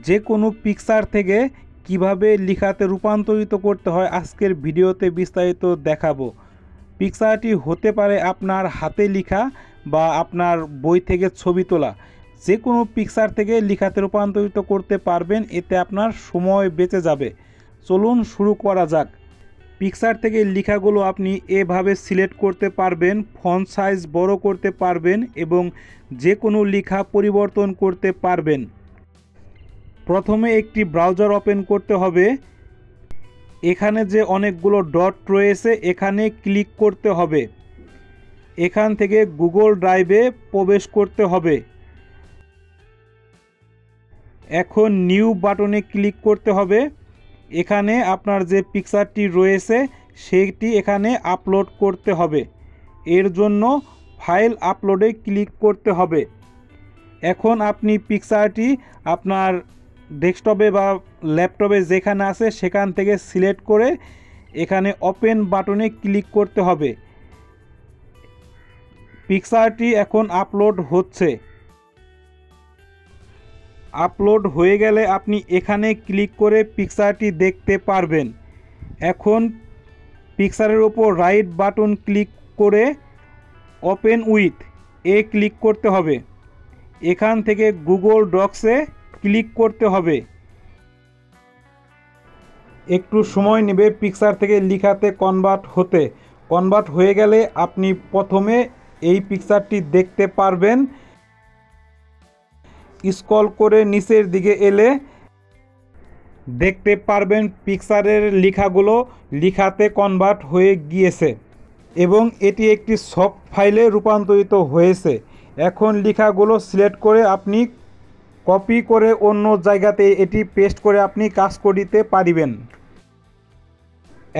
যে কোনো পিকচার থেকে কিভাবে লেখাতে রূপান্তরিত করতে হয় আজকের ভিডিওতে বিস্তারিত দেখাবো। পিকচারটি হতে পারে আপনার হাতে লেখা বা আপনার বই থেকে ছবি তোলা। যে কোনো পিকচার থেকে লেখাতে রূপান্তরিত করতে পারবেন, এতে আপনার সময় বেঁচে যাবে। চলুন শুরু করা যাক। পিকচার থেকে লেখাগুলো আপনি এভাবে সিলেক্ট করতে পারবেন, ফন্ট সাইজ বড় করতে পারবেন এবং যে কোনো লেখা পরিবর্তন করতে পারবেন। প্রথমে একটি ব্রাউজার ওপেন করতে হবে। এখানে যে অনেকগুলো ডট রয়েছে এখানে ক্লিক করতে হবে। এখান থেকে গুগল ড্রাইভে প্রবেশ করতে হবে। এখন নিউ বাটনে ক্লিক করতে হবে। এখানে আপনার যে পিকচারটি রয়েছে সেটি এখানে আপলোড করতে হবে। এর জন্য ফাইল আপলোডে ক্লিক করতে হবে। এখন আপনি পিকচারটি আপনার ডেস্কটপে বা ল্যাপটপে যেখানে আছে সেখান থেকে সিলেক্ট করে এখানে ওপেন বাটনে ক্লিক করতে হবে। পিকচারটি এখন আপলোড হচ্ছে। আপলোড হয়ে গেলে আপনি এখানে ক্লিক করে পিকচারটি দেখতে পারবেন। এখন পিকচারের উপর রাইট বাটন ক্লিক করে ওপেন উইথ ক্লিক করতে হবে। এখান থেকে গুগল ডক্সে ক্লিক করতে হবে। একটু সময় নেবে পিকচার থেকে লেখাতে কনভার্ট হয়ে গেলে আপনি প্রথমে এই পিকচারটি দেখতে পারবেন। স্ক্রল করে নিচের দিকে এলে দেখতে পারবেন পিকচারের লেখাগুলো লেখাতে কনভার্ট হয়ে গিয়েছে এবং এটি একটি সফট ফাইলে রূপান্তরিত হয়েছে। এখন লেখাগুলো সিলেক্ট করে আপনি কপি করে অন্য জায়গাতে এটি পেস্ট করে আপনি কাজ করিতে পারিবেন।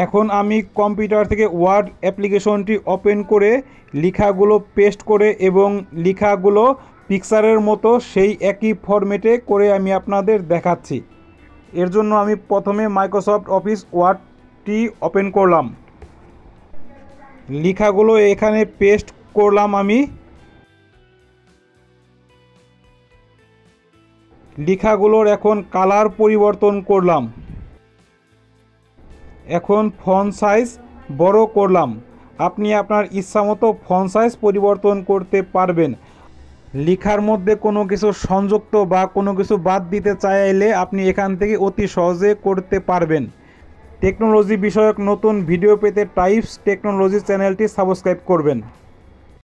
এখন আমি কম্পিউটার থেকে ওয়ার্ড অ্যাপ্লিকেশনটি ওপেন করে লেখাগুলো পেস্ট করে এবং লেখাগুলো পিকচারের মতো সেই একই ফরম্যাটে করে আমি আপনাদের দেখাচ্ছি। এর জন্য আমি প্রথমে মাইক্রোসফট অফিস ওয়ার্ডটি ওপেন করলাম। লেখাগুলো এখানে পেস্ট করলাম। আমি লেখাগুলোর এখন কালার পরিবর্তন করলাম। এখন ফন্ট সাইজ বড় করলাম। আপনি আপনার ইচ্ছামতো ফন্ট সাইজ পরিবর্তন করতে পারবেন। লেখার মধ্যে কোনো কিছু সংযুক্ত বা কোনো কিছু বাদ দিতে চাইলে আপনি এখান থেকে অতি সহজে করতে পারবেন। টেকনোলজি বিষয়ক নতুন ভিডিও পেতে টাইপস টেকনোলজি চ্যানেলটি সাবস্ক্রাইব করবেন।